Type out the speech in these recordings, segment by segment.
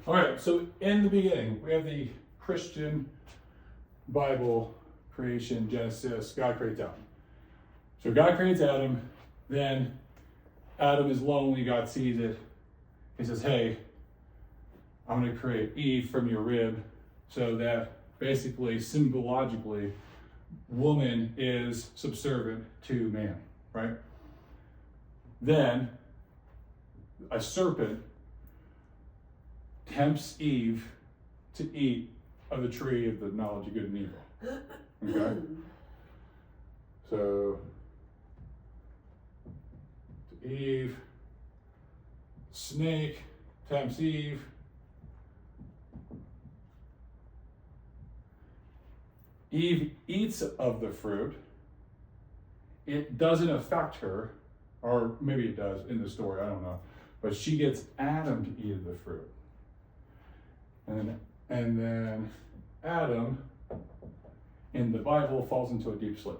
All right, so in the beginning, we have the Christian Bible creation, Genesis. God creates Adam. So God creates Adam, then Adam is lonely, God sees it. He says, hey, I'm going to create Eve from your rib, so that basically, symbologically, woman is subservient to man, right? Then a serpent tempts Eve to eat of the tree of the knowledge of good and evil. Okay? So, to Eve, snake tempts Eve. Eve eats of the fruit. It doesn't affect her, or maybe it does in the story, I don't know. But she gets Adam to eat of the fruit. And then Adam, in the Bible, falls into a deep sleep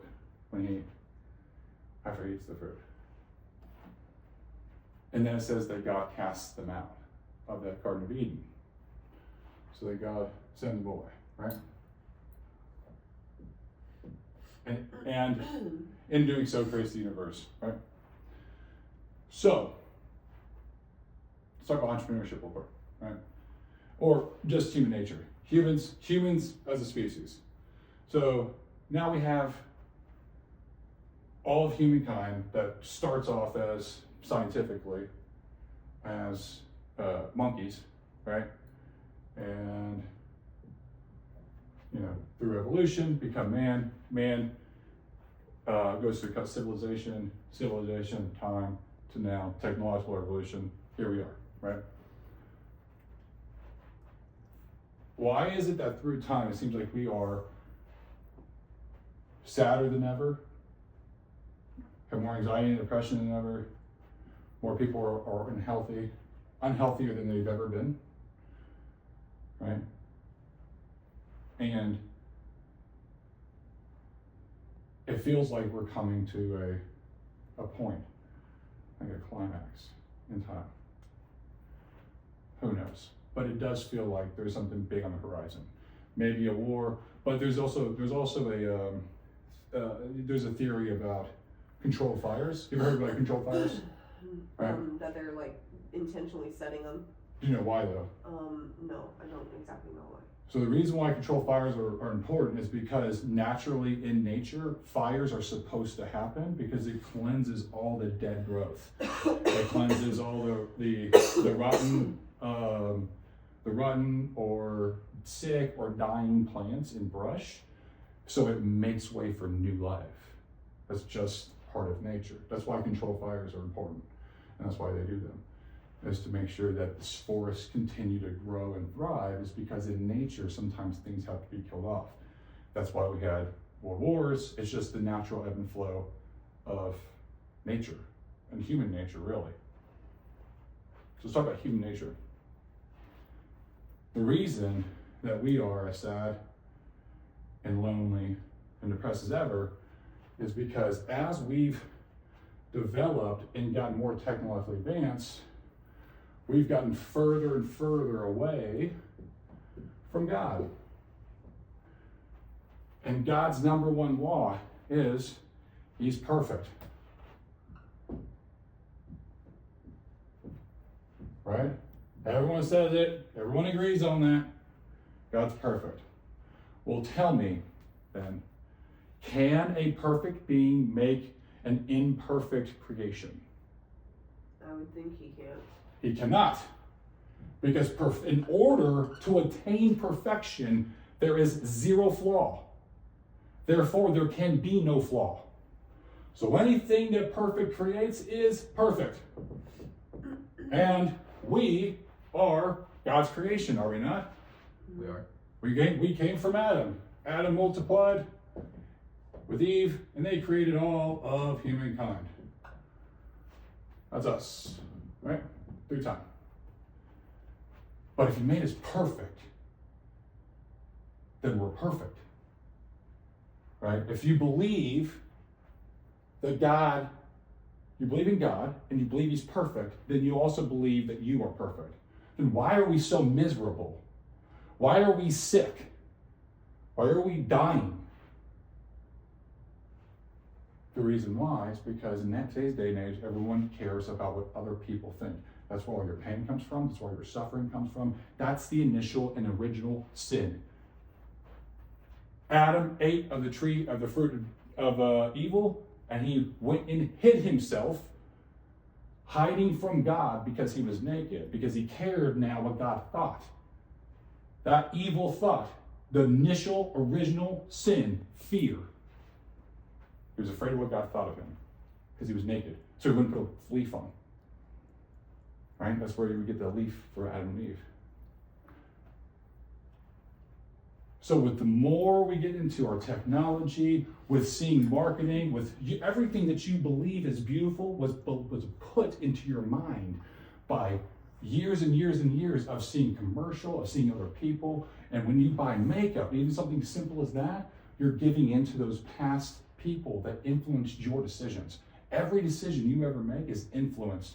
after he eats the fruit. And then it says that God casts them out of that Garden of Eden. So that God sends them away, right? And in doing so, creates the universe, right? So, let's talk about entrepreneurship real quick, right? Or just human nature. Humans as a species. So now we have all of humankind that starts off as scientifically as monkeys, right? And through evolution, become man. Man goes through civilization, time to now technological revolution. Here we are, right? Why is it that through time it seems like we are sadder than ever, have more anxiety and depression than ever, more people are unhealthier than they've ever been, right? And it feels like we're coming to a point, like a climax in time. Who knows? But it does feel like there's something big on the horizon. Maybe a war, but there's also a theory about controlled fires. You ever heard about controlled fires? Right? That they're like intentionally setting them. Do you know why though? No, I don't exactly know why. So the reason why controlled fires are important is because naturally in nature, fires are supposed to happen because it cleanses all the dead growth. It cleanses all the rotten or sick or dying plants in brush, so it makes way for new life. That's just part of nature. That's why controlled fires are important, and that's why they do them, is to make sure that the forests continue to grow and thrive, is because in nature, sometimes things have to be killed off. That's why we had world wars. It's just the natural ebb and flow of nature, and human nature, really. So let's talk about human nature. The reason that we are as sad and lonely and depressed as ever is because as we've developed and gotten more technologically advanced, we've gotten further and further away from God. And God's number one law is He's perfect. Right? Everyone says it. Everyone agrees on that. God's perfect. Well, tell me then, can a perfect being make an imperfect creation? I would think he can't. He cannot. Because in order to attain perfection, there is zero flaw. Therefore, there can be no flaw. So anything that perfect creates is perfect. And we are God's creation, are we not? We are. We came from Adam. Adam multiplied with Eve, and they created all of humankind. That's us, right? Through time. But if He made us perfect, then we're perfect, right? If you believe that you believe in God, and you believe He's perfect, then you also believe that you are perfect. then why are we so miserable? Why are we sick? Why are we dying? The reason why is because in today's day and age, everyone cares about what other people think. That's where all your pain comes from. That's where your suffering comes from. That's the initial and original sin. Adam ate of the tree of the fruit of evil, and he went and hid himself, hiding from God because he was naked, because he cared now what God thought. That evil thought, the initial, original sin, fear. He was afraid of what God thought of him because he was naked. So he wouldn't put a leaf on. Right? That's where you would get the leaf for Adam and Eve. So with the more we get into our technology, with seeing marketing, with everything that you believe is beautiful was put into your mind by years and years and years of seeing commercial, of seeing other people. And when you buy makeup, even something simple as that, you're giving into those past people that influenced your decisions. Every decision you ever make is influenced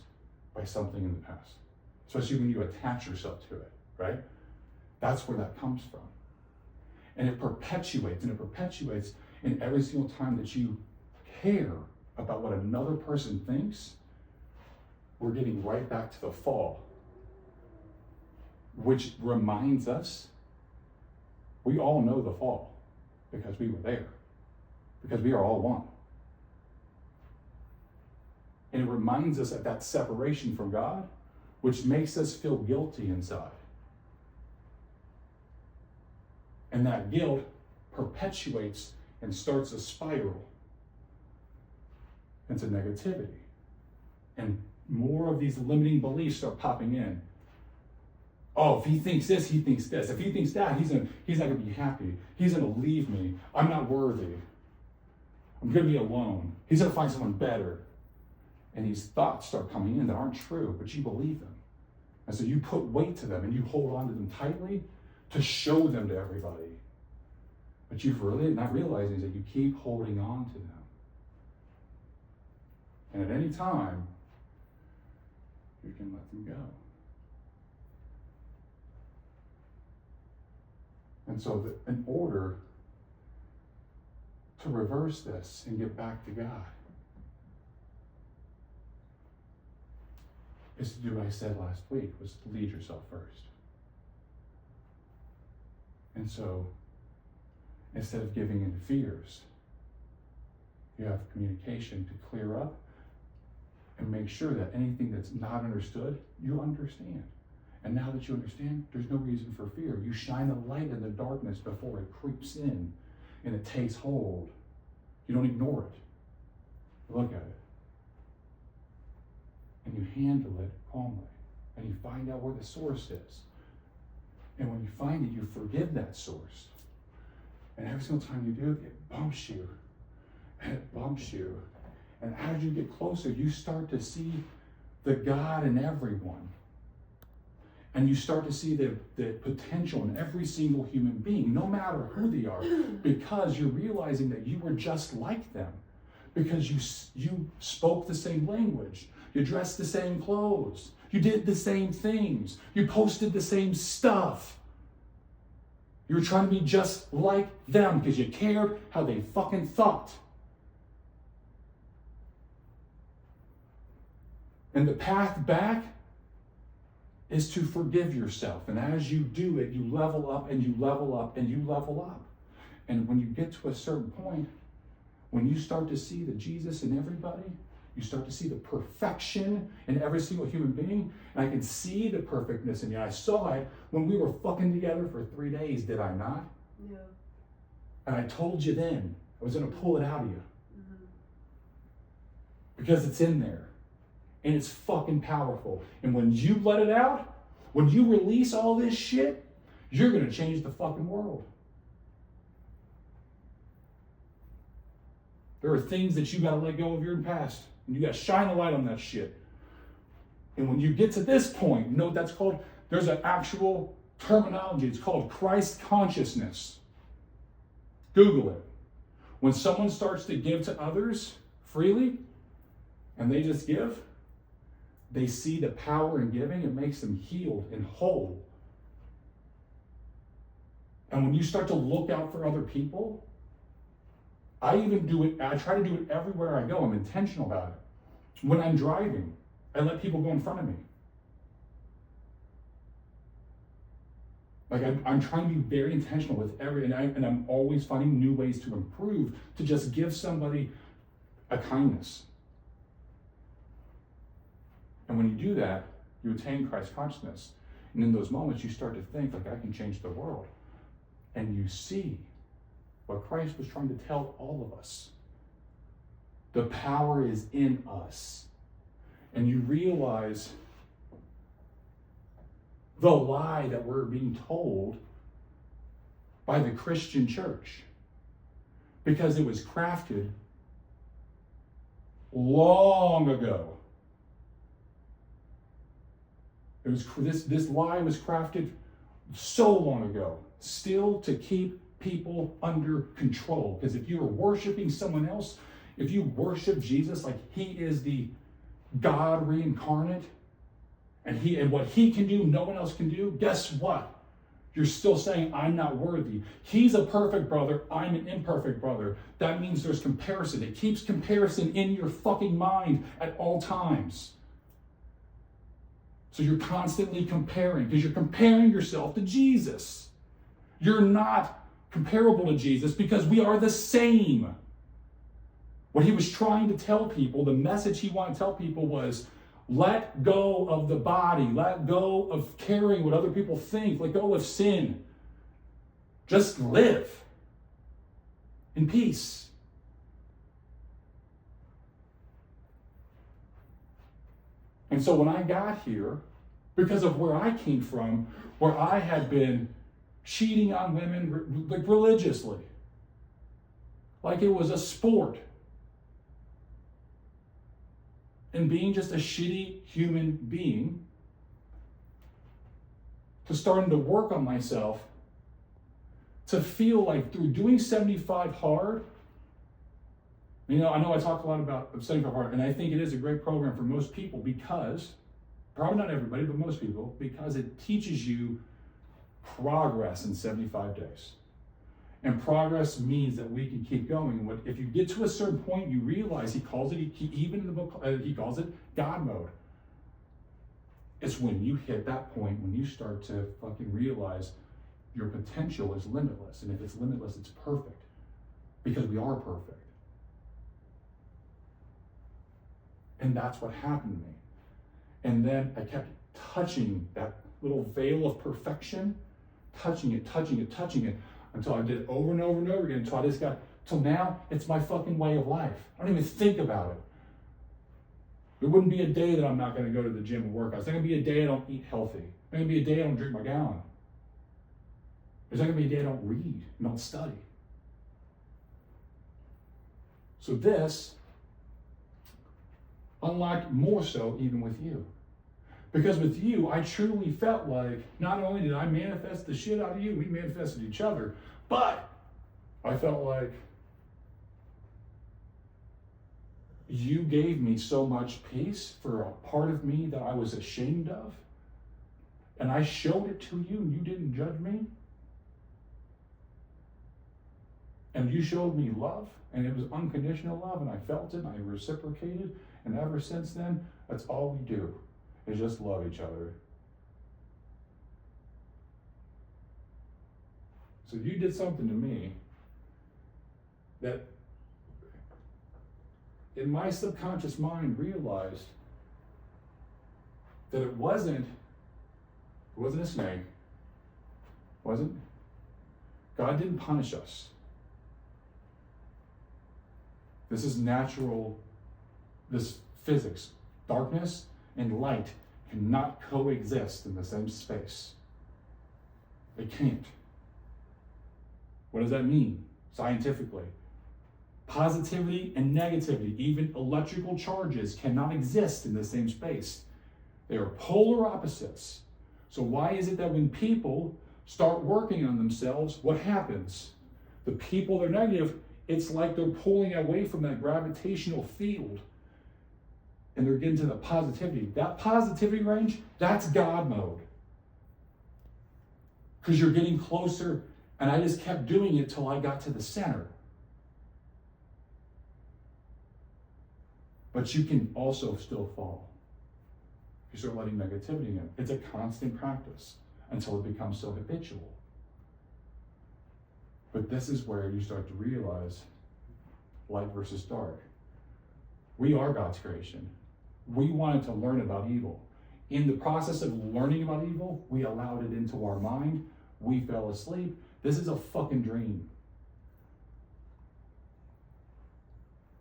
by something in the past, especially when you attach yourself to it, right? That's where that comes from. And it perpetuates in every single time that you care about what another person thinks. We're getting right back to the fall, which reminds us we all know the fall because we were there, because we are all one. And it reminds us of that separation from God, which makes us feel guilty inside. And that guilt perpetuates and starts a spiral into negativity. And more of these limiting beliefs start popping in. Oh, if he thinks this, he thinks this. If he thinks that, he's not going to be happy. He's going to leave me. I'm not worthy. I'm going to be alone. He's going to find someone better. And these thoughts start coming in that aren't true, but you believe them. And so you put weight to them and you hold on to them tightly to show them to everybody. But you've really not realizing is that you keep holding on to them. And at any time, you can let them go. And so in order to reverse this and get back to God, is to do what I said last week, was to lead yourself first. And so, instead of giving in to fears, you have communication to clear up and make sure that anything that's not understood, you understand. And now that you understand, there's no reason for fear. You shine a light in the darkness before it creeps in and it takes hold. You don't ignore it. You look at it. And you handle it calmly. And you find out where the source is. And when you find it, you forgive that source. And every single time you do, it bumps you. And it bumps you. And as you get closer, you start to see the God in everyone. And you start to see the potential in every single human being, no matter who they are, because you're realizing that you were just like them. Because you spoke the same language. You dressed the same clothes. You did the same things. You posted the same stuff. You were trying to be just like them because you cared how they fucking thought. And the path back is to forgive yourself. And as you do it, you level up and you level up and you level up. And when you get to a certain point, when you start to see the Jesus in everybody, you start to see the perfection in every single human being. And I can see the perfectness in you. I saw it when we were fucking together for 3 days, did I not? Yeah. And I told you then, I was going to pull it out of you. Mm-hmm. Because it's in there. And it's fucking powerful. And when you let it out, when you release all this shit, you're going to change the fucking world. There are things that you got to let go of your past. And you got to shine a light on that shit. And when you get to this point, you know what that's called? There's an actual terminology. It's called Christ consciousness. Google it. When someone starts to give to others freely, and they just give, they see the power in giving, it makes them healed and whole. And when you start to look out for other people, I even do it, I try to do it everywhere I go. I'm intentional about it. When I'm driving, I let people go in front of me. Like I'm trying to be very intentional with and I'm always finding new ways to improve, to just give somebody a kindness. And when you do that, you attain Christ consciousness. And in those moments, you start to think, like, I can change the world. And you see what Christ was trying to tell all of us. The power is in us. And you realize the lie that we're being told by the Christian church, because it was crafted long ago. It was this lie was crafted so long ago, still to keep people under control. Because if you are worshiping someone else, if you worship Jesus like he is the God reincarnate, and what he can do, no one else can do, guess what? You're still saying, I'm not worthy. He's a perfect brother, I'm an imperfect brother. That means there's comparison. It keeps comparison in your fucking mind at all times. So you're constantly comparing, because you're comparing yourself to Jesus. You're not comparable to Jesus because we are the same. What he was trying to tell people, the message he wanted to tell people was, let go of the body. Let go of caring what other people think. Let go of sin. Just live in peace. And so when I got here, because of where I came from, where I had been cheating on women like religiously, like it was a sport, and being just a shitty human being, to starting to work on myself, to feel like through doing 75 hard, I know I talk a lot about 75 hard, and I think it is a great program for most people because, probably not everybody, but most people, because it teaches you progress in 75 days. And progress means that we can keep going. If you get to a certain point, you realize he calls it, even in the book, he calls it God mode. It's when you hit that point, when you start to fucking realize your potential is limitless. And if it's limitless, it's perfect. Because we are perfect. And that's what happened to me. And then I kept touching that little veil of perfection, touching it, until I did it over and over and over again, until I just got, till now, it's my fucking way of life. I don't even think about it. There wouldn't be a day that I'm not going to go to the gym and work out. There's not going to be a day I don't eat healthy. There's not going to be a day I don't drink my gallon. There's not going to be a day I don't read and don't study. So this unlocked more so even with you. Because with you, I truly felt like not only did I manifest the shit out of you, we manifested each other, but I felt like you gave me so much peace for a part of me that I was ashamed of. And I showed it to you and you didn't judge me. And you showed me love, and it was unconditional love, and I felt it and I reciprocated. And ever since then, that's all we do. Is just love each other. So you did something to me that in my subconscious mind realized that it wasn't a snake. Wasn't. God didn't punish us. This is natural, this physics. Darkness and light cannot coexist in the same space. They can't. What does that mean scientifically? Positivity and negativity, even electrical charges, cannot exist in the same space. They are polar opposites. So why is it that when people start working on themselves, what happens? The people that are negative, it's like they're pulling away from that gravitational field. and they're getting to the positivity. That positivity range, that's God mode. Because you're getting closer, and I just kept doing it till I got to the center. But you can also still fall. You start letting negativity in. It's a constant practice until it becomes so habitual. But this is where you start to realize light versus dark. We are God's creation. We wanted to learn about evil. In the process of learning about evil, we allowed it into our mind. We fell asleep. This is a fucking dream.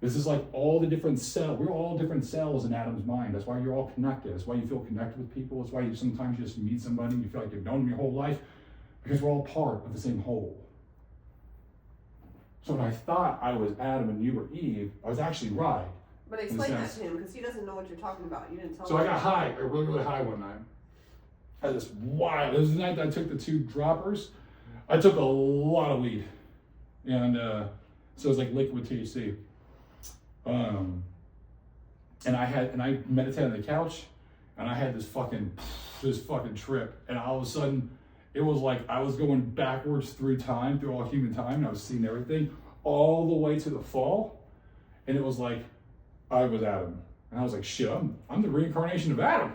This is like all the different cells. We're all different cells in Adam's mind. That's why you're all connected. That's why you feel connected with people. That's why you sometimes just meet somebody and you feel like you've known them your whole life, because we're all part of the same whole. So when I thought I was Adam and you were Eve, I was actually right. But explain that to him, because he doesn't know what you're talking about. You didn't tell him. So I got high, really, really high one night. I had this wild, it was the night that I took the 2 droppers. I took a lot of weed. And so it was like liquid THC. And I meditated on the couch, and I had this fucking trip. And all of a sudden, it was like I was going backwards through time, through all human time, and I was seeing everything all the way to the fall. And it was like I was Adam. And I was like, shit, I'm the reincarnation of Adam.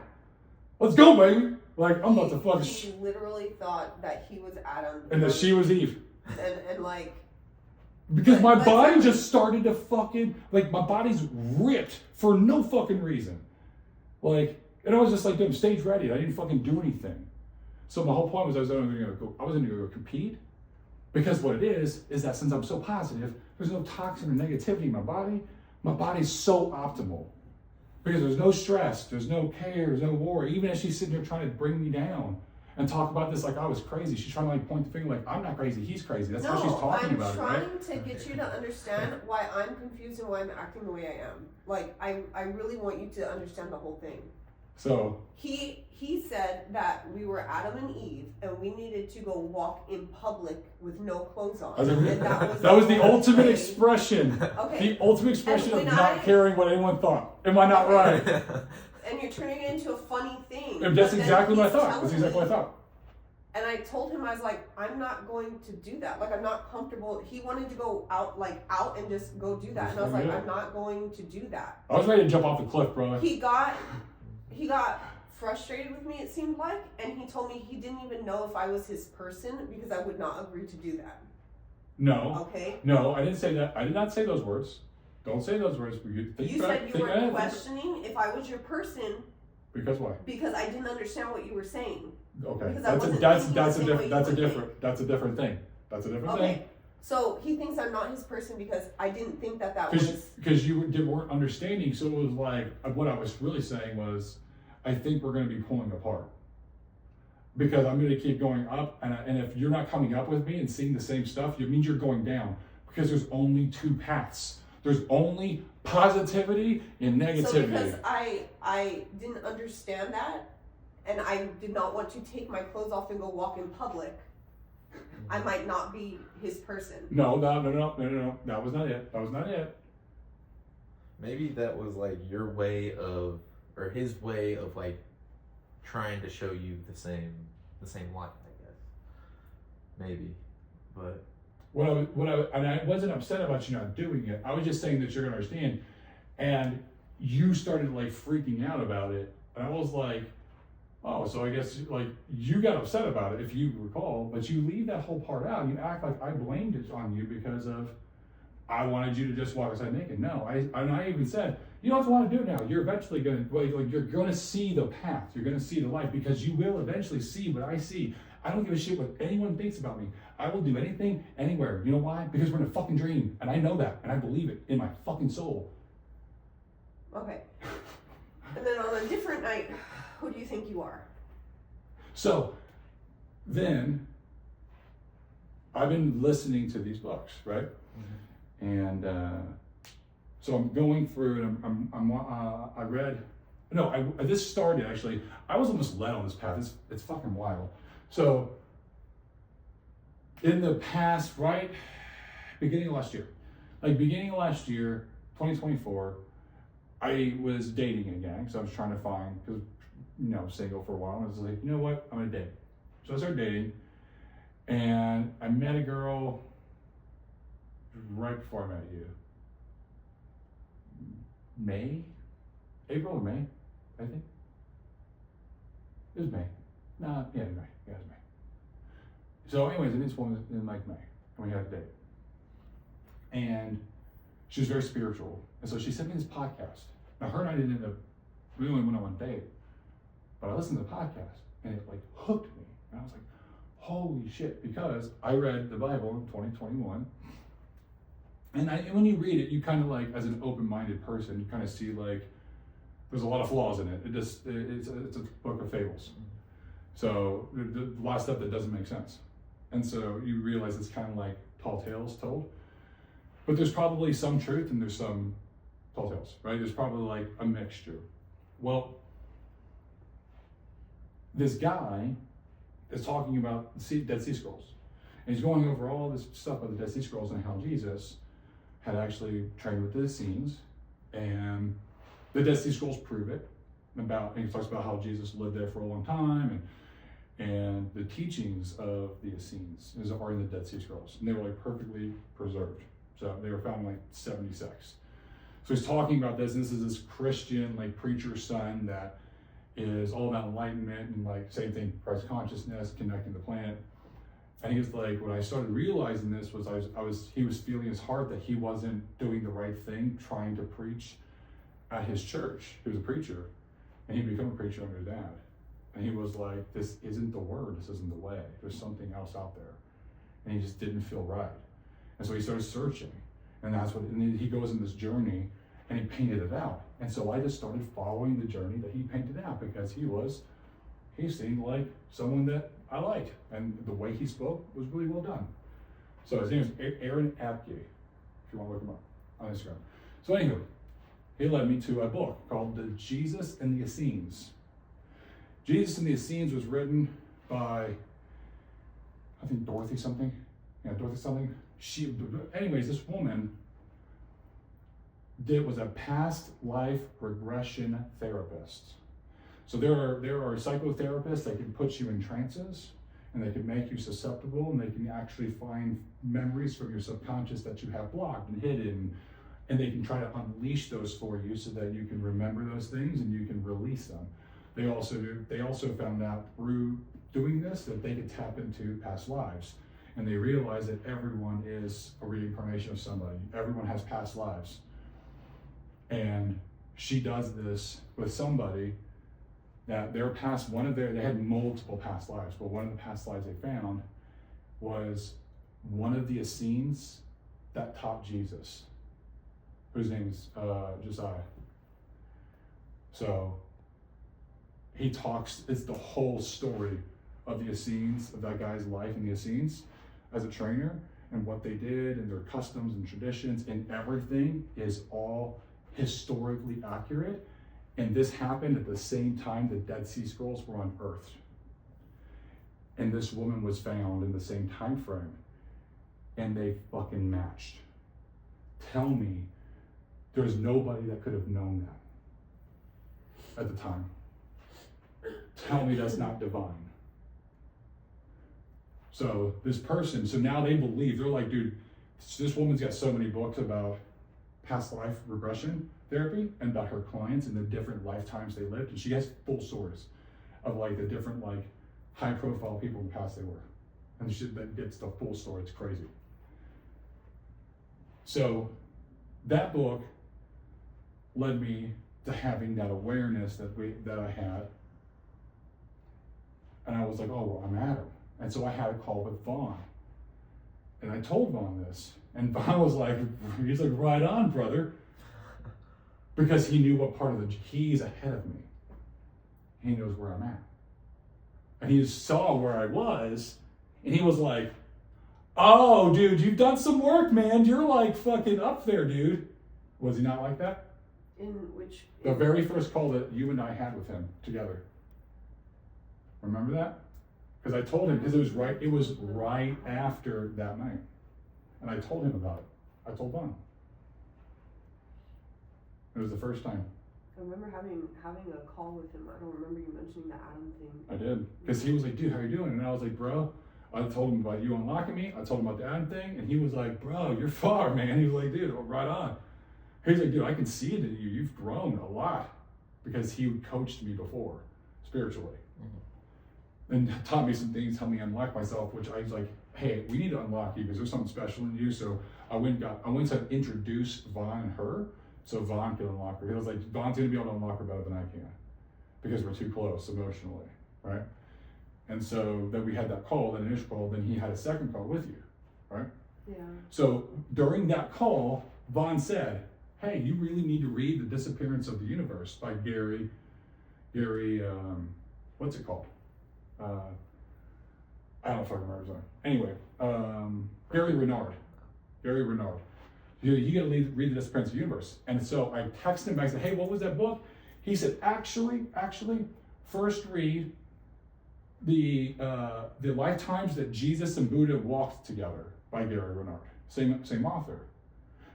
Let's go, baby. Like, I'm about to fucking... He literally thought that he was Adam. And that she was Eve. And like... Because my body just started to fucking... Like, my body's ripped for no fucking reason. Like, and I was just like, dude, I'm stage ready. I didn't fucking do anything. So my whole point was I wasn't going to go compete. Because what it is that since I'm so positive, there's no toxin or negativity in my body. My body's so optimal. Because there's no stress, there's no care, there's no worry. Even as she's sitting here trying to bring me down and talk about this like I was crazy, she's trying to like point the finger like, I'm not crazy, he's crazy. That's how she's talking about it, right? I'm trying to get you to understand why I'm confused and why I'm acting the way I am. Like, I really want you to understand the whole thing. So he said that we were Adam and Eve, and we needed to go walk in public with no clothes on. And that was the ultimate expression. Okay. The ultimate expression of not caring what anyone thought. Am I not right? And you're turning it into a funny thing. And that's exactly what I thought. That's exactly what I thought. And I told him, I was like, I'm not going to do that. Like, I'm not comfortable. He wanted to go out and just go do that. And I was like, I'm not going to do that. I was ready to jump off the cliff, bro. He got frustrated with me, it seemed like, and he told me he didn't even know if I was his person because I would not agree to do that. No. Okay. No, I didn't say that. I did not say those words. Don't say those words. You said you were questioning if I was your person. Because why? Because I didn't understand what you were saying. Okay. That's a different thing. That's a different thing. So he thinks I'm not his person because I didn't think that was... Because you weren't understanding, so it was like, what I was really saying was, I think we're going to be pulling apart. Because I'm going to keep going up, and if you're not coming up with me and seeing the same stuff, it means you're going down. Because there's only 2 paths. There's only positivity and negativity. So because I didn't understand that, and I did not want to take my clothes off and go walk in public, I might not be his person. No. That was not it. That was not it. Maybe that was like your way of, or his way of like trying to show you the same light, I guess. Maybe, but. I wasn't upset about you not doing it. I was just saying that you're gonna understand, and you started like freaking out about it, and I was like, oh, so I guess like you got upset about it, if you recall, but you leave that whole part out. You act like I blamed it on you because of I wanted you to just walk outside naked. No, I even said you don't have to want to do it now. You're eventually gonna you're gonna see the path. You're gonna see the light because you will eventually see what I see. I don't give a shit what anyone thinks about me. I will do anything, anywhere. You know why? Because we're in a fucking dream, and I know that, and I believe it in my fucking soul. Okay. And then on a different night, who do you think you are? So, then, I've been listening to these books, right? Mm-hmm. And so I'm going through, and this started actually. I was almost led on this path. It's fucking wild. So, in the past, beginning of last year, 2024, I was dating again, so I was trying to find, because, single for a while, and I was like, you know what, I'm gonna date. So I started dating, and I met a girl right before I met you. April or May, I think. It was May. Yeah, it was May. Yeah, it was May. So anyways, I met this woman in like May, and we had a date. And she was very spiritual. And so she sent me this podcast. Now her and I didn't end up, we only went on one date, but I listened to the podcast and it like hooked me. And I was like, holy shit, because I read the Bible in 2021. And when you read it, you kind of like, as an open-minded person, you kind of see like, there's a lot of flaws in it. It's a book of fables. So a lot of stuff that doesn't make sense. And so you realize it's kind of like tall tales told. But there's probably some truth and there's some tall tales, right? There's probably like a mixture. Well, this guy is talking about the Dead Sea Scrolls. And he's going over all this stuff about the Dead Sea Scrolls and how Jesus had actually trained with the Essenes. And the Dead Sea Scrolls prove it. And he talks about how Jesus lived there for a long time, and the teachings of the Essenes are in the Dead Sea Scrolls. And they were like perfectly preserved. So they were found in like 76. So he's talking about this, and this is this Christian like preacher's son that is all about enlightenment and like same thing, Christ consciousness, connecting the planet. And he's like, when I started realizing this was he was feeling his heart that he wasn't doing the right thing, trying to preach at his church. He was a preacher, and he'd become a preacher under his dad. And he was like, this isn't the word, this isn't the way. There's something else out there. And he just didn't feel right. And so he started searching. And and he goes in this journey, and he painted it out. And so I just started following the journey that he painted out, because he seemed like someone that I liked. And the way he spoke was really well done. So his name is Aaron Abke, if you want to look him up on Instagram. So anyway, he led me to a book called The Jesus and the Essenes. Jesus and the Essenes was written by, I think, Dorothy something. Yeah, Dorothy something. Anyways, this woman was a past life regression therapist. So there are psychotherapists that can put you in trances, and they can make you susceptible, and they can actually find memories from your subconscious that you have blocked and hidden, and they can try to unleash those for you so that you can remember those things and you can release them. They also found out through doing this that they could tap into past lives. And they realized that everyone is a reincarnation of somebody. Everyone has past lives. And she does this with somebody that they had multiple past lives, but one of the past lives they found was one of the Essenes that taught Jesus, whose name is Josiah. So he talks, it's the whole story of the Essenes, of that guy's life in the Essenes as a trainer, and what they did and their customs and traditions, and everything is all historically accurate. And this happened at the same time the Dead Sea Scrolls were unearthed. And this woman was found in the same time frame, and they fucking matched. Tell me there's nobody that could have known that at the time. Tell me that's not divine. So now they believe, they're like, dude, this woman's got so many books about past life regression therapy and about her clients and the different lifetimes they lived. And she has full stories of like the different like high profile people in the past they were. And that gets the full story, it's crazy. So that book led me to having that awareness that I had. And I was like, oh, well, I'm Adam. And so I had a call with Vaughn. And I told Vaughn this. And Vaughn was like, he's like, right on, brother. Because he knew what part of he's ahead of me. He knows where I'm at. And he saw where I was, and he was like, oh, dude, you've done some work, man. You're like fucking up there, dude. Was he not like that? In which? The very first call that you and I had with him together. Remember that? Because I told him, because it was right after that night. And I told him about it. I told Vaughn. It was the first time. I remember having a call with him. I don't remember you mentioning the Adam thing. I did. Because he was like, dude, how you doing? And I was like, bro, I told him about you unlocking me. I told him about the Adam thing. And he was like, bro, you're far, man. He was like, dude, right on. He's like, dude, I can see it in you. You've grown a lot. Because he coached me before, spiritually. And taught me some things, helped me unlock myself, which I was like, hey, we need to unlock you because there's something special in you. So I went to introduce Vaughn and her so Vaughn could unlock her. He was like, Vaughn's gonna be able to unlock her better than I can because we're too close emotionally, right? And so then we had that call, that initial call, then he had a second call with you, right? Yeah. So during that call, Vaughn said, hey, you really need to read The Disappearance of the Universe by Gary, what's it called? I don't fucking remember his name. Anyway, Gary Renard. You gotta read The Discrepancies of the Universe. And so I texted him back and said, hey, what was that book? He said, actually, first read the lifetimes that Jesus and Buddha walked together by Gary Renard. Same author.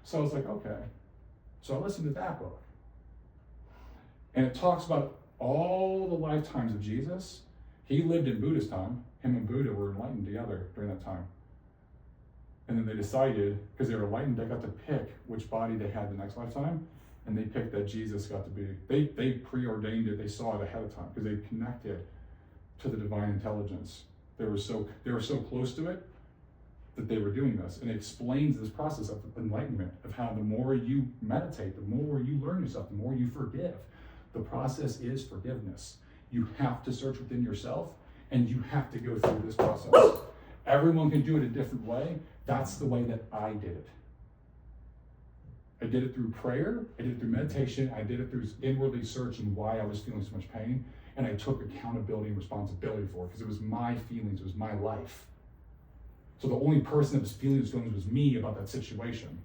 So I was like, okay. So I listened to that book. And it talks about all the lifetimes of Jesus. He lived in Buddha's time. Him and Buddha were enlightened together during that time. And then they decided, because they were enlightened, they got to pick which body they had the next lifetime. And they picked that Jesus got to be, they preordained it, they saw it ahead of time, because they connected to the divine intelligence. They were so close to it that they were doing this. And it explains this process of enlightenment, of how the more you meditate, the more you learn yourself, the more you forgive. The process is forgiveness. You have to search within yourself, and you have to go through this process. Everyone can do it a different way. That's the way that I did it. I did it through prayer, I did it through meditation, I did it through inwardly searching why I was feeling so much pain, and I took accountability and responsibility for it, because it was my feelings, it was my life. So the only person that was feeling those feelings was me about that situation.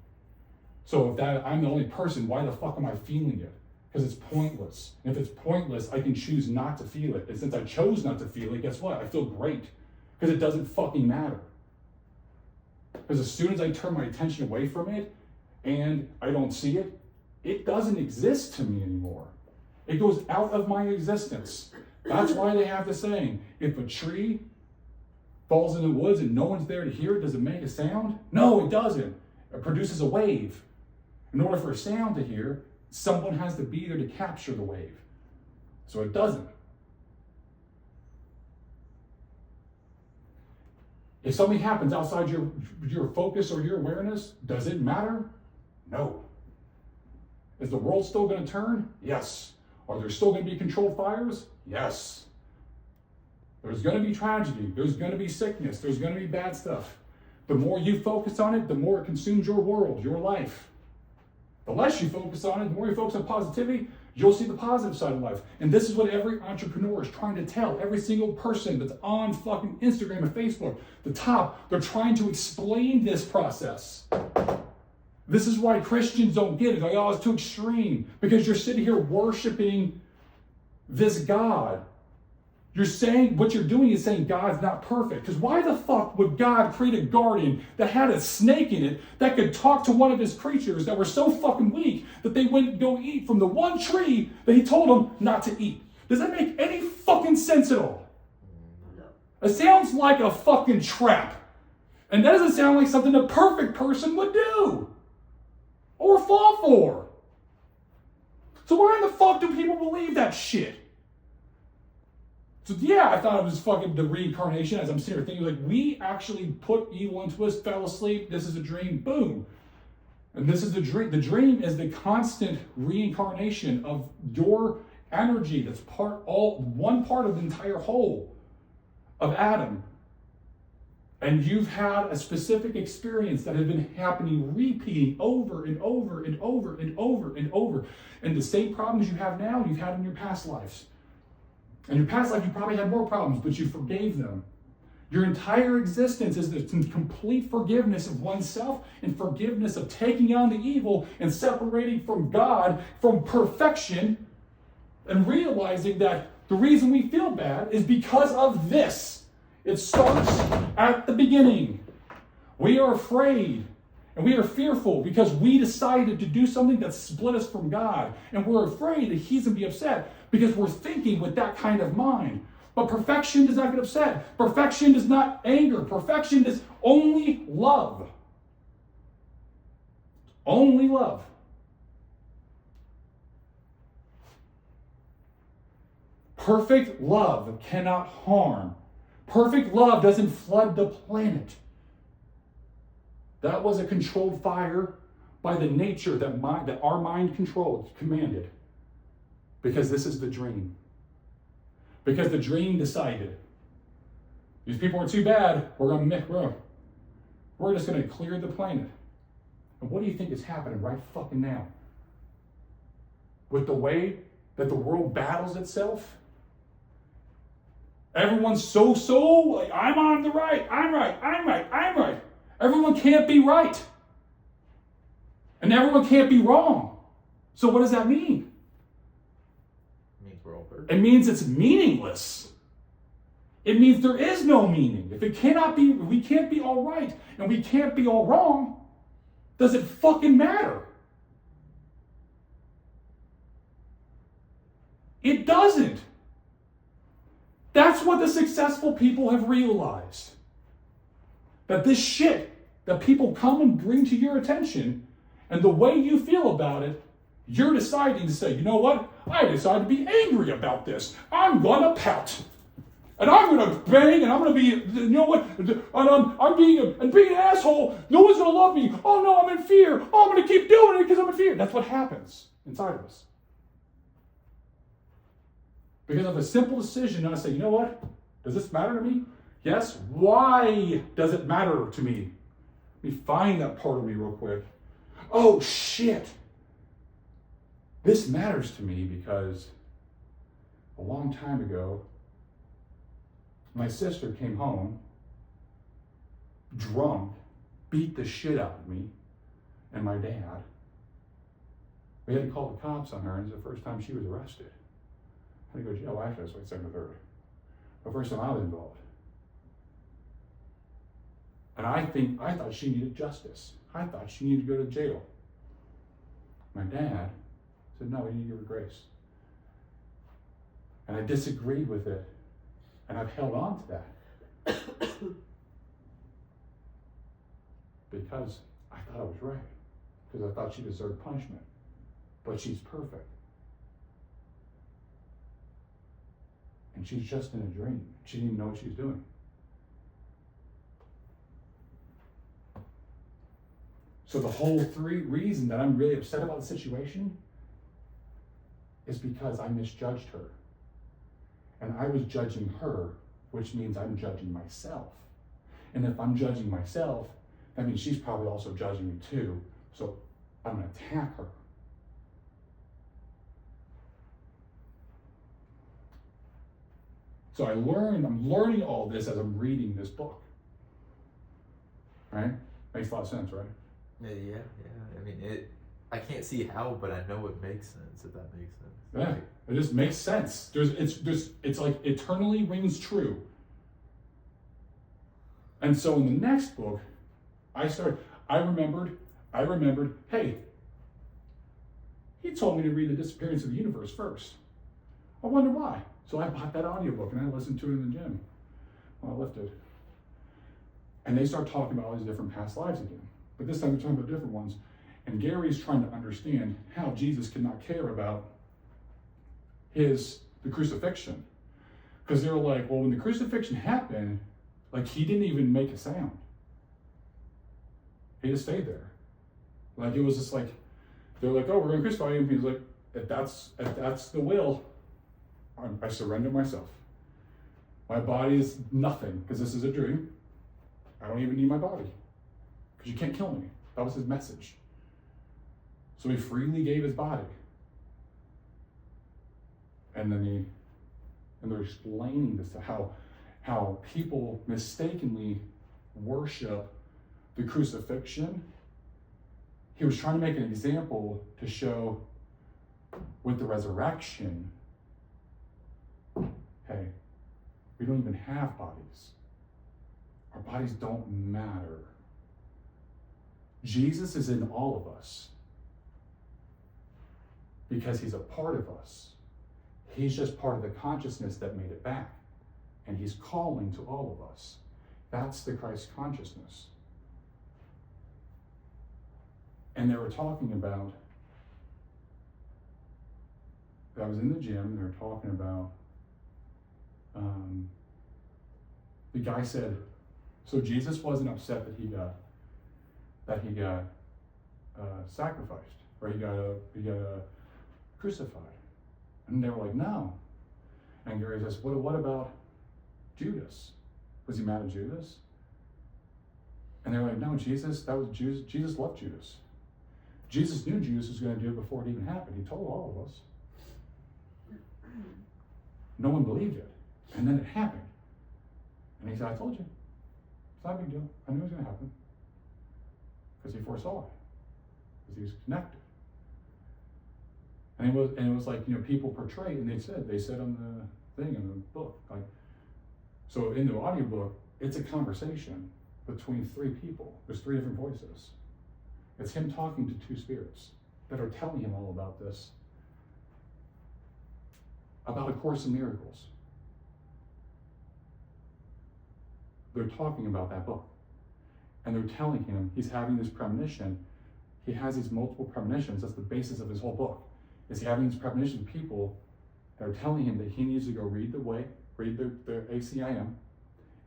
So if I'm the only person, why the fuck am I feeling it? Because it's pointless. And if it's pointless, I can choose not to feel it. And since I chose not to feel it, guess what? I feel great. Because it doesn't fucking matter. Because as soon as I turn my attention away from it and I don't see it, it doesn't exist to me anymore. It goes out of my existence. That's why they have the saying, if a tree falls in the woods and no one's there to hear it, does it make a sound? No, it doesn't. It produces a wave. In order for a sound to hear, someone has to be there to capture the wave. So it doesn't. If something happens outside your focus or your awareness, does it matter? No. Is the world still going to turn? Yes. Are there still going to be controlled fires? Yes. There's going to be tragedy. There's going to be sickness. There's going to be bad stuff. The more you focus on it, the more it consumes your world, your life. The less you focus on it, the more you focus on positivity, you'll see the positive side of life. And this is what every entrepreneur is trying to tell every single person that's on fucking Instagram and Facebook. The top, they're trying to explain this process. This is why Christians don't get it. Like, oh, it's too extreme. Because you're sitting here worshiping this God. You're saying, what you're doing is saying God's not perfect. Because why the fuck would God create a garden that had a snake in it that could talk to one of his creatures that were so fucking weak that they wouldn't go eat from the one tree that he told them not to eat? Does that make any fucking sense at all? No. It sounds like a fucking trap. And that doesn't sound like something a perfect person would do or fall for. So why in the fuck do people believe that shit? So yeah, I thought it was fucking the reincarnation as I'm sitting here thinking, like, we actually put evil into us, fell asleep, this is a dream, boom. And this is the dream. The dream is the constant reincarnation of your energy that's one part of the entire whole of Adam. And you've had a specific experience that has been happening, repeating over and over and over and over and over. And the same problems you have now, you've had in your past lives. In your past life, you probably had more problems, but you forgave them. Your entire existence is the complete forgiveness of oneself and forgiveness of taking on the evil and separating from God, from perfection, and realizing that the reason we feel bad is because of this. It starts at the beginning. We are afraid, And we are fearful because we decided to do something that split us from God. And we're afraid that he's going to be upset because we're thinking with that kind of mind. But perfection does not get upset. Perfection is not anger. Perfection is only love. Only love. Perfect love cannot harm. Perfect love doesn't flood the planet. That was a controlled fire by the nature that our mind controlled, commanded. Because this is the dream. Because the dream decided, these people are too bad, we're just going to clear the planet. And what do you think is happening right fucking now? With the way that the world battles itself, everyone's so like, I'm on the right, I'm right. Everyone can't be right. And everyone can't be wrong. So what does that mean? It means we're all perfect. It means it's meaningless. It means there is no meaning. If it cannot be, we can't be all right and we can't be all wrong, does it fucking matter? It doesn't. That's what the successful people have realized. That this shit that people come and bring to your attention, and the way you feel about it, you're deciding to say, you know what? I decide to be angry about this. I'm gonna pout. And I'm gonna bang, and I'm gonna be, you know what? And I'm being an asshole. No one's gonna love me. Oh no, I'm in fear. Oh, I'm gonna keep doing it because I'm in fear. That's what happens inside of us. Because of a simple decision, and I say, you know what? Does this matter to me? Yes. Why does it matter to me? Let me find that part of me real quick. Oh shit. This matters to me because a long time ago, my sister came home, drunk, beat the shit out of me and my dad. We had to call the cops on her, and it was the first time she was arrested. I had to go to jail. Actually, that's like second or third. The first time I was involved. And I thought she needed justice. I thought she needed to go to jail. My dad said, no, we need to give her grace. And I disagreed with it. And I've held on to that. Because I thought I was right. Because I thought she deserved punishment. But she's perfect. And she's just in a dream. She didn't even know what she was doing. So the whole reason that I'm really upset about the situation is because I misjudged her. And I was judging her, which means I'm judging myself. And if I'm judging myself, that means she's probably also judging me too. So I'm going to attack her. So I'm learning all this as I'm reading this book. Right? Makes a lot of sense, right? Yeah. I mean, I can't see how, but I know it makes sense, if that makes sense. Yeah, it just makes sense. It's like eternally rings true. And so in the next book, I remembered, hey, he told me to read The Disappearance of the Universe first. I wonder why. So I bought that audiobook and I listened to it in the gym while I lifted. And they start talking about all these different past lives again. But this time they're talking about different ones. And Gary's trying to understand how Jesus could not care about the crucifixion. Because they're like, well, when the crucifixion happened, like he didn't even make a sound. He just stayed there. Like it was just like, they're like, oh, we're going to crucify you. And he's like, if that's the will, I surrender myself. My body is nothing, because this is a dream. I don't even need my body, because you can't kill me. That was his message. So he freely gave his body. And then they're explaining this to how people mistakenly worship the crucifixion. He was trying to make an example to show with the resurrection, hey, we don't even have bodies. Our bodies don't matter. Jesus is in all of us because he's a part of us. He's just part of the consciousness that made it back. And he's calling to all of us. That's the Christ consciousness. And they were talking about, I was in the gym, and they were talking about, the guy said, so Jesus wasn't upset that he got sacrificed, or he got crucified. And they were like, no. And Gary says, what about Judas? Was he mad at Judas? And they were like, no, Jesus loved Judas. Jesus knew Judas was going to do it before it even happened. He told all of us. No one believed it. And then it happened. And he said, I told you. It's not a big deal. I knew it was going to happen. Because he foresaw it. Because he was connected. And it was like, people portray, and they said on the thing in the book, like, so in the audiobook, it's a conversation between three people. There's three different voices. It's him talking to two spirits that are telling him all about this, about A Course in Miracles. They're talking about that book. And they're telling him he's having this premonition. He has these multiple premonitions. That's the basis of his whole book. Is he having these premonitions of people that are telling him that he needs to go read the ACIM,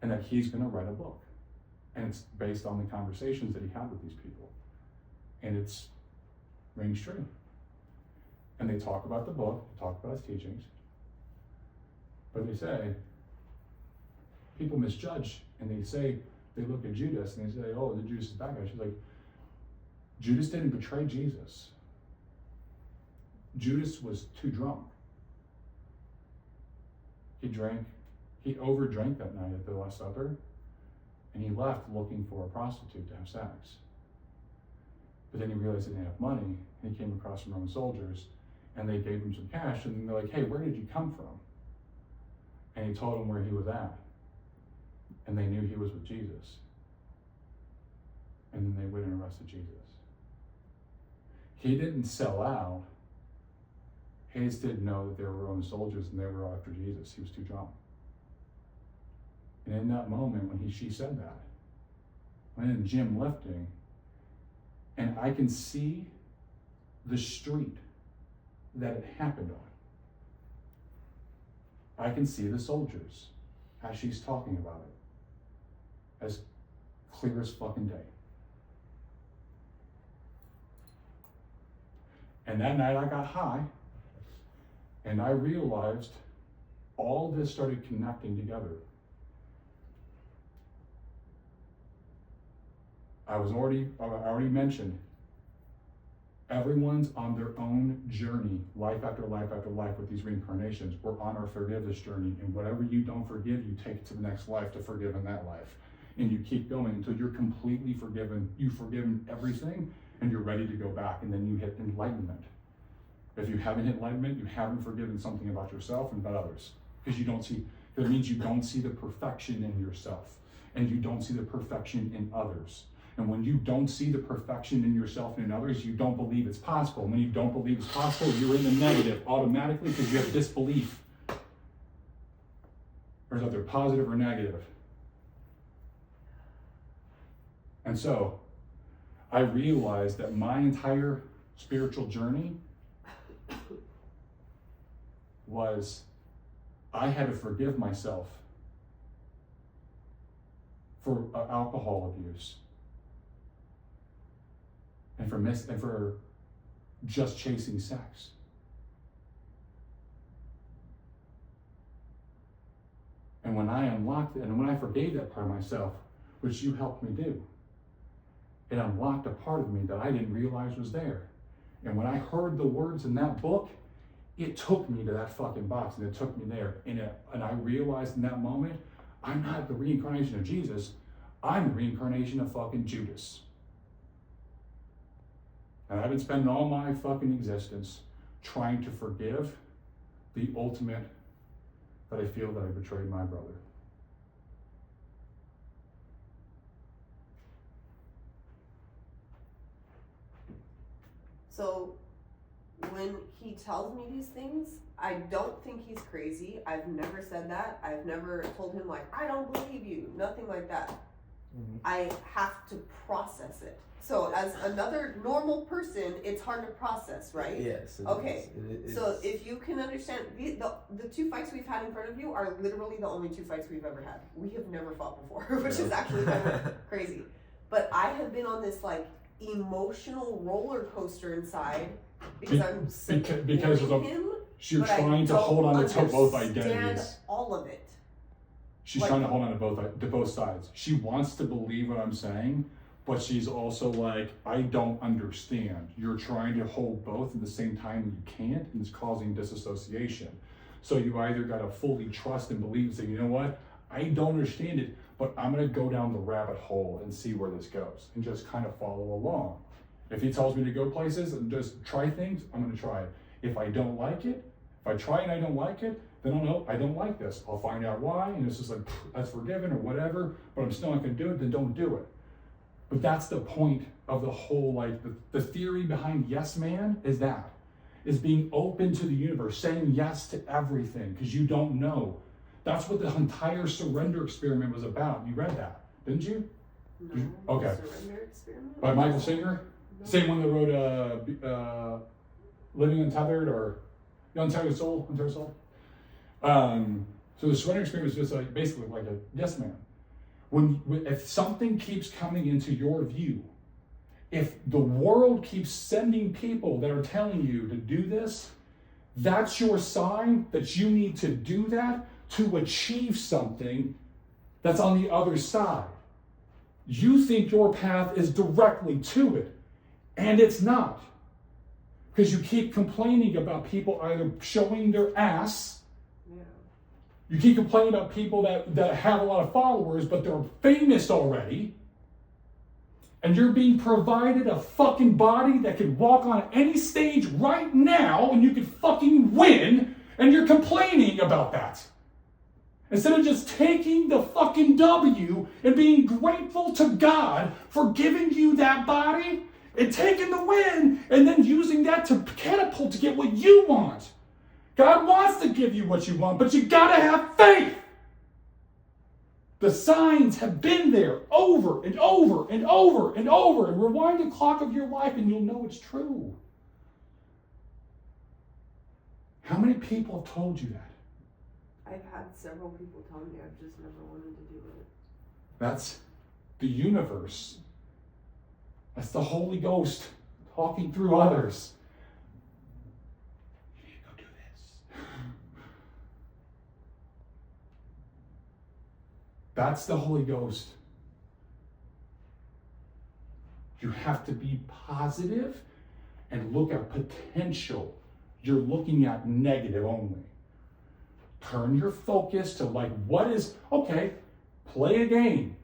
and that he's going to write a book. And it's based on the conversations that he had with these people. And it's rings true. And they talk about the book, they talk about his teachings. But they say, people misjudge, and they look at Judas and they say, oh, the Judas is bad guy. She's like, Judas didn't betray Jesus. Judas was too drunk. He overdrank that night at the Last Supper, and he left looking for a prostitute to have sex. But then he realized he didn't have money, and he came across some Roman soldiers, and they gave him some cash, and they're like, hey, where did you come from? And he told them where he was at, and they knew he was with Jesus. And then they went and arrested Jesus. He didn't sell out. He just didn't know that they were Roman soldiers and they were after Jesus. He was too drunk. And in that moment, when she said that, I'm in the gym lifting, and I can see the street that it happened on. I can see the soldiers as she's talking about it, as clear as fucking day. And that night I got high, and I realized all this started connecting together. I already mentioned, everyone's on their own journey, life after life after life with these reincarnations. We're on our forgiveness journey, and whatever you don't forgive, you take it to the next life to forgive in that life. And you keep going until you're completely forgiven. You've forgiven everything, and you're ready to go back, and then you hit enlightenment. If you haven't hit enlightenment, you haven't forgiven something about yourself and about others. Because it means you don't see the perfection in yourself, and you don't see the perfection in others. And when you don't see the perfection in yourself and in others, you don't believe it's possible. When you don't believe it's possible, you're in the negative automatically because you have disbelief. Or is either positive or negative. And so, I realized that my entire spiritual journey was, I had to forgive myself for alcohol abuse. And for just chasing sex. And when I unlocked it, and when I forgave that part of myself, which you helped me do, it unlocked a part of me that I didn't realize was there. And when I heard the words in that book, it took me to that fucking box, and it took me there. And I realized in that moment, I'm not the reincarnation of Jesus, I'm the reincarnation of fucking Judas. And I've been spending all my fucking existence trying to forgive the ultimate that I feel that I betrayed my brother. So when he tells me these things, I don't think he's crazy. I've never said that. I've never told him like, I don't believe you. Nothing like that. Mm-hmm. I have to process it. So as another normal person, it's hard to process, right? Yes. Okay. Is. So if you can understand, the 2 fights we've had in front of you are literally the only 2 fights we've ever had. We have never fought before, which is actually kind of crazy. But I have been on this like emotional roller coaster inside because I'm because of him. You're trying to hold on to both identities. All of it. She's trying to hold on to both sides. She wants to believe what I'm saying, but she's also like, I don't understand. You're trying to hold both at the same time and you can't, and it's causing disassociation. So you either got to fully trust and believe and say, you know what, I don't understand it, but I'm going to go down the rabbit hole and see where this goes and just kind of follow along. If he tells me to go places and just try things, I'm going to try it. If I don't like it, if I try and I don't like it, then I'll know I don't like this. I'll find out why, and it's just like, that's forgiven or whatever, but I'm still not going to do it, then don't do it. But that's the point of the whole, like, the theory behind yes man is being open to the universe, saying yes to everything, because you don't know. That's what the entire surrender experiment was about. You read that, didn't you? No. Okay. Surrender experiment? By Michael Singer? No. Same one that wrote Living Untethered or Untethered Soul? So the surrender experiment is just like basically like a yes man. If something keeps coming into your view, if the world keeps sending people that are telling you to do this, that's your sign that you need to do that to achieve something that's on the other side. You think your path is directly to it, and it's not. Because you keep complaining about people either showing their ass. Yeah. You keep complaining about people that have a lot of followers, but they're famous already. And you're being provided a fucking body that could walk on any stage right now and you could fucking win, and you're complaining about that. Instead of just taking the fucking W and being grateful to God for giving you that body and taking the win and then using that to catapult to get what you want. God wants to give you what you want, but you gotta have faith. The signs have been there over and over and over and over. And rewind the clock of your life and you'll know it's true. How many people have told you that? I've had several people tell me, I've just never wanted to do it. That's the universe. That's the Holy Ghost talking through others. You need to go do this. That's the Holy Ghost. You have to be positive and look at potential. You're looking at negative only. Turn your focus to okay, play a game.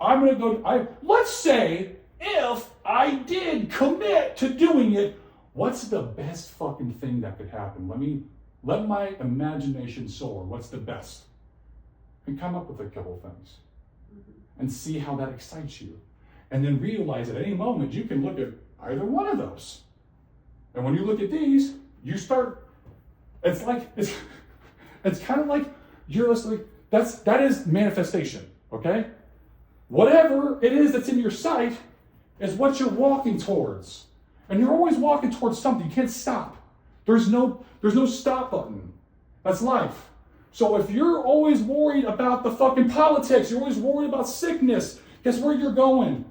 Let's say if I did commit to doing it, what's the best fucking thing that could happen? Let my imagination soar. What's the best? And come up with a couple things and see how that excites you. And then realize at any moment you can look at either one of those. And when you look at these, you start, it's kind of like you're just like, that is manifestation, okay? Whatever it is that's in your sight is what you're walking towards. And you're always walking towards something. You can't stop. There's no stop button. That's life. So if you're always worried about the fucking politics, you're always worried about sickness, guess where you're going?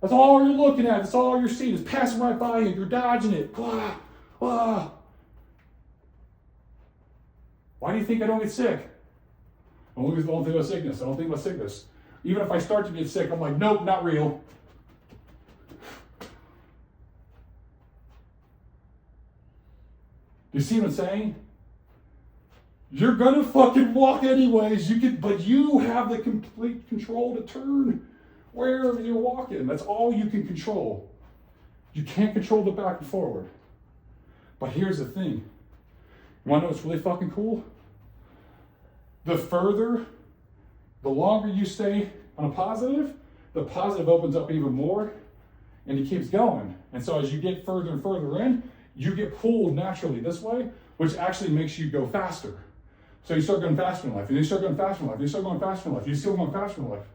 That's all you're looking at. That's all you're seeing. It's passing right by you. You're dodging it. Blah, blah. Why do you think I don't get sick? I don't think about sickness. I don't think about sickness. Even if I start to get sick, I'm like, nope, not real. You see what I'm saying? You're gonna fucking walk anyways. But you have the complete control to turn wherever you're walking. That's all you can control. You can't control the back and forward. But here's the thing. You wanna know what's really fucking cool? The longer you stay on a positive, the positive opens up even more. and he keeps going. And so as you get further and further in, you get pulled naturally this way, which actually makes you go faster. So you start going faster in life, and you start going faster in life, and you start going faster in life, you still going faster in life.